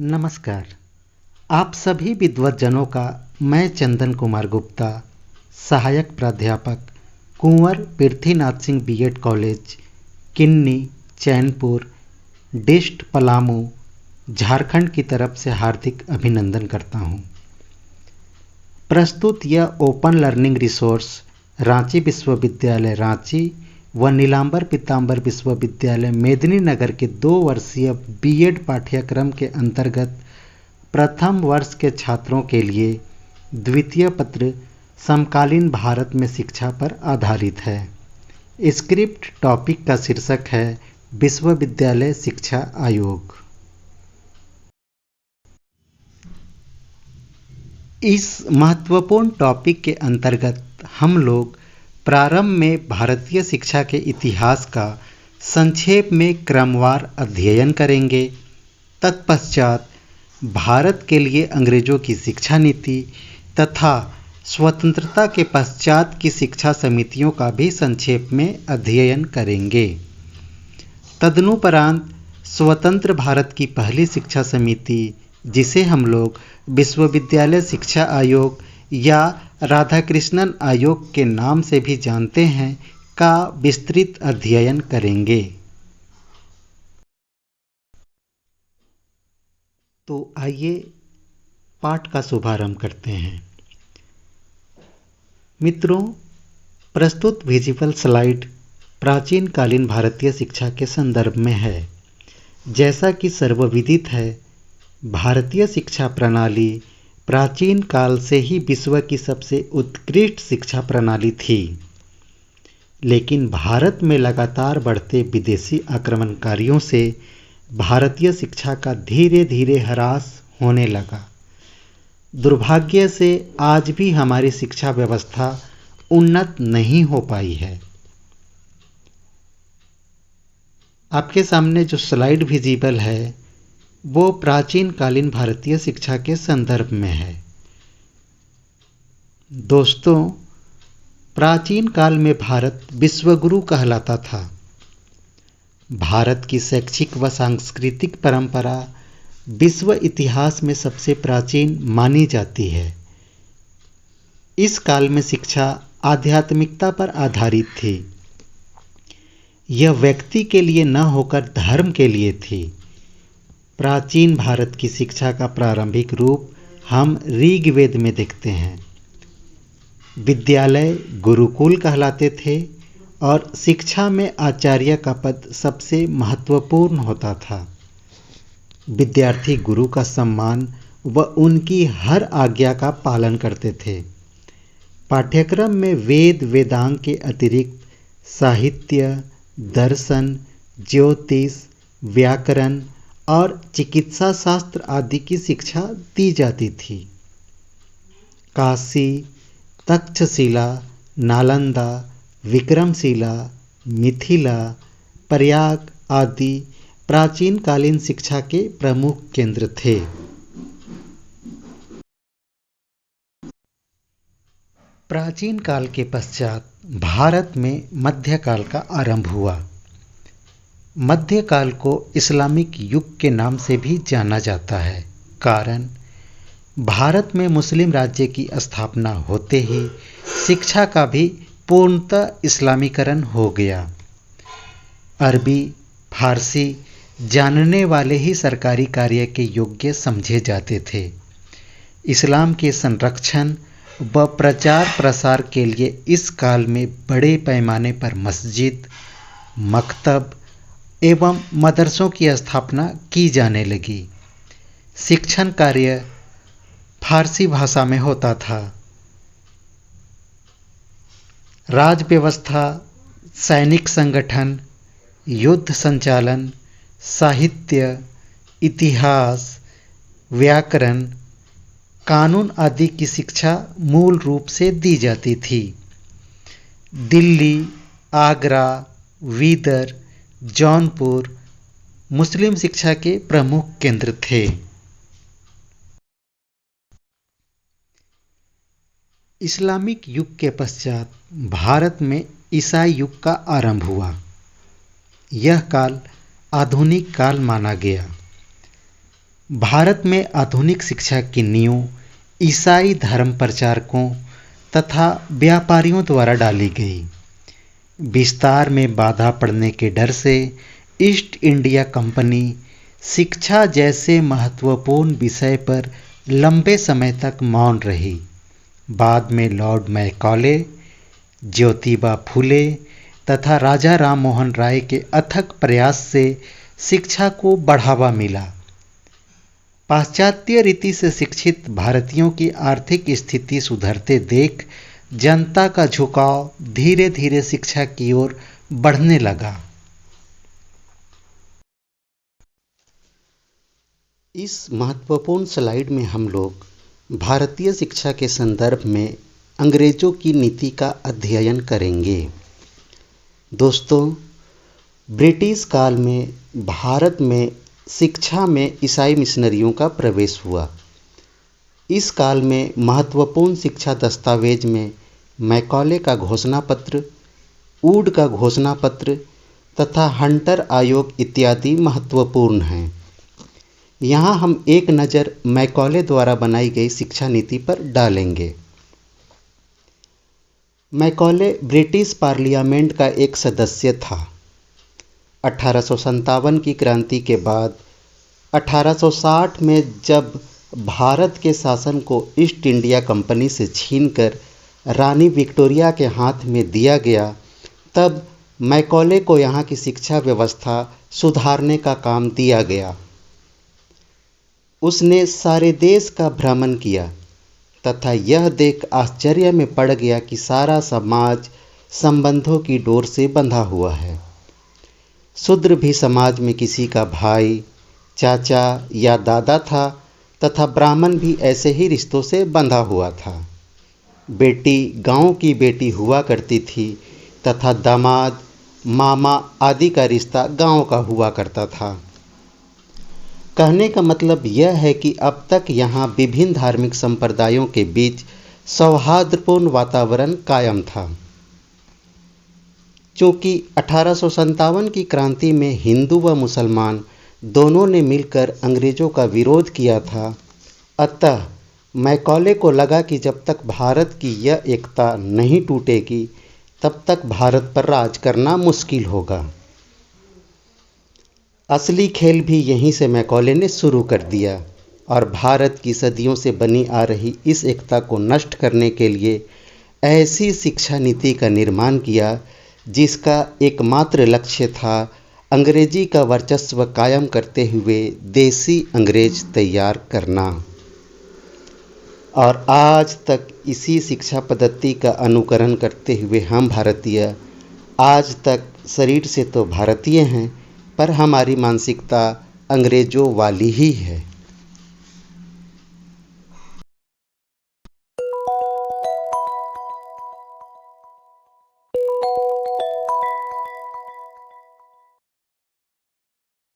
नमस्कार। आप सभी विद्वज्जनों का मैं चंदन कुमार गुप्ता, सहायक प्राध्यापक, कुंवर पृथ्वीनाथ सिंह बीएड कॉलेज, किन्नी, चैनपुर, डिस्ट, पलामू, झारखंड की तरफ से हार्दिक अभिनंदन करता हूं। प्रस्तुत यह ओपन लर्निंग रिसोर्स रांची विश्वविद्यालय रांची व नीलांबर पीतांबर विश्वविद्यालय मेदिनीनगर के 2 वर्षीय बीएड पाठ्यक्रम के अंतर्गत प्रथम वर्ष के छात्रों के लिए द्वितीय पत्र समकालीन भारत में शिक्षा पर आधारित है। स्क्रिप्ट टॉपिक का शीर्षक है विश्वविद्यालय शिक्षा आयोग। इस महत्वपूर्ण टॉपिक के अंतर्गत हम लोग प्रारंभ में भारतीय शिक्षा के इतिहास का संक्षेप में क्रमवार अध्ययन करेंगे। तत्पश्चात भारत के लिए अंग्रेजों की शिक्षा नीति तथा स्वतंत्रता के पश्चात की शिक्षा समितियों का भी संक्षेप में अध्ययन करेंगे। तदनुपरांत स्वतंत्र भारत की पहली शिक्षा समिति, जिसे हम लोग विश्वविद्यालय शिक्षा आयोग या राधाकृष्णन आयोग के नाम से भी जानते हैं, का विस्तृत अध्ययन करेंगे। तो आइए पाठ का शुभारंभ करते हैं। मित्रों, प्रस्तुत विजुअल स्लाइड प्राचीन कालीन भारतीय शिक्षा के संदर्भ में है। जैसा कि सर्वविदित है, भारतीय शिक्षा प्रणाली प्राचीन काल से ही विश्व की सबसे उत्कृष्ट शिक्षा प्रणाली थी। लेकिन भारत में लगातार बढ़ते विदेशी आक्रमणकारियों से भारतीय शिक्षा का धीरे धीरे ह्रास होने लगा। दुर्भाग्य से आज भी हमारी शिक्षा व्यवस्था उन्नत नहीं हो पाई है। आपके सामने जो स्लाइड विजिबल है वो प्राचीन कालीन भारतीय शिक्षा के संदर्भ में है। दोस्तों, प्राचीन काल में भारत विश्वगुरु कहलाता था। भारत की शैक्षिक व सांस्कृतिक परंपरा विश्व इतिहास में सबसे प्राचीन मानी जाती है। इस काल में शिक्षा आध्यात्मिकता पर आधारित थी। यह व्यक्ति के लिए न होकर धर्म के लिए थी। प्राचीन भारत की शिक्षा का प्रारंभिक रूप हम ऋग्वेद में देखते हैं। विद्यालय गुरुकुल कहलाते थे और शिक्षा में आचार्य का पद सबसे महत्वपूर्ण होता था। विद्यार्थी गुरु का सम्मान व उनकी हर आज्ञा का पालन करते थे। पाठ्यक्रम में वेद वेदांग के अतिरिक्त साहित्य, दर्शन, ज्योतिष, व्याकरण और चिकित्सा शास्त्र आदि की शिक्षा दी जाती थी। काशी, तक्षशिला, नालंदा, विक्रमशिला, मिथिला, प्रयाग आदि प्राचीन कालीन शिक्षा के प्रमुख केंद्र थे। प्राचीन काल के पश्चात भारत में मध्यकाल का आरंभ हुआ। मध्यकाल को इस्लामिक युग के नाम से भी जाना जाता है, कारण भारत में मुस्लिम राज्य की स्थापना होते ही शिक्षा का भी पूर्णतः इस्लामीकरण हो गया। अरबी, फारसी जानने वाले ही सरकारी कार्य के योग्य समझे जाते थे। इस्लाम के संरक्षण व प्रचार प्रसार के लिए इस काल में बड़े पैमाने पर मस्जिद, मकतब एवं मदरसों की स्थापना की जाने लगी। शिक्षण कार्य फारसी भाषा में होता था। राज व्यवस्था, सैनिक संगठन, युद्ध संचालन, साहित्य, इतिहास, व्याकरण, कानून आदि की शिक्षा मूल रूप से दी जाती थी। दिल्ली, आगरा, बीदर, जौनपुर मुस्लिम शिक्षा के प्रमुख केंद्र थे। इस्लामिक युग के पश्चात भारत में ईसाई युग का आरंभ हुआ। यह काल आधुनिक काल माना गया। भारत में आधुनिक शिक्षा की नींव ईसाई धर्म प्रचारकों तथा व्यापारियों द्वारा डाली गई। विस्तार में बाधा पड़ने के डर से ईस्ट इंडिया कंपनी शिक्षा जैसे महत्वपूर्ण विषय पर लंबे समय तक मौन रही। बाद में लॉर्ड मैकॉले, ज्योतिबा फुले तथा राजा राम मोहन राय के अथक प्रयास से शिक्षा को बढ़ावा मिला। पाश्चात्य रीति से शिक्षित भारतीयों की आर्थिक स्थिति सुधरते देख जनता का झुकाव धीरे धीरे शिक्षा की ओर बढ़ने लगा। इस महत्वपूर्ण स्लाइड में हम लोग भारतीय शिक्षा के संदर्भ में अंग्रेजों की नीति का अध्ययन करेंगे। दोस्तों, ब्रिटिश काल में भारत में शिक्षा में ईसाई मिशनरियों का प्रवेश हुआ। इस काल में महत्वपूर्ण शिक्षा दस्तावेज में मैकॉले का घोषणा पत्र, वुड का घोषणा पत्र तथा हंटर आयोग इत्यादि महत्वपूर्ण हैं। यहाँ हम एक नज़र मैकॉले द्वारा बनाई गई शिक्षा नीति पर डालेंगे। मैकॉले ब्रिटिश पार्लियामेंट का एक सदस्य था। 1857 की क्रांति के बाद 1860 में जब भारत के शासन को ईस्ट इंडिया कंपनी से छीनकर रानी विक्टोरिया के हाथ में दिया गया, तब मैकॉले को यहाँ की शिक्षा व्यवस्था सुधारने का काम दिया गया। उसने सारे देश का भ्रमण किया तथा यह देख आश्चर्य में पड़ गया कि सारा समाज संबंधों की डोर से बंधा हुआ है। शूद्र भी समाज में किसी का भाई, चाचा या दादा था तथा ब्राह्मण भी ऐसे ही रिश्तों से बंधा हुआ था। बेटी गांव की बेटी हुआ करती थी तथा दामाद, मामा आदि का रिश्ता गांव का हुआ करता था। कहने का मतलब यह है कि अब तक यहाँ विभिन्न धार्मिक संप्रदायों के बीच सौहार्दपूर्ण वातावरण कायम था। चूँकि 1857 की क्रांति में हिंदू व मुसलमान दोनों ने मिलकर अंग्रेज़ों का विरोध किया था, अतः मैकॉले को लगा कि जब तक भारत की यह एकता नहीं टूटेगी तब तक भारत पर राज करना मुश्किल होगा। असली खेल भी यहीं से मैकॉले ने शुरू कर दिया और भारत की सदियों से बनी आ रही इस एकता को नष्ट करने के लिए ऐसी शिक्षा नीति का निर्माण किया जिसका एकमात्र लक्ष्य था अंग्रेजी का वर्चस्व कायम करते हुए देसी अंग्रेज तैयार करना। और आज तक इसी शिक्षा पद्धति का अनुकरण करते हुए हम भारतीय आज तक शरीर से तो भारतीय हैं, पर हमारी मानसिकता अंग्रेज़ों वाली ही है।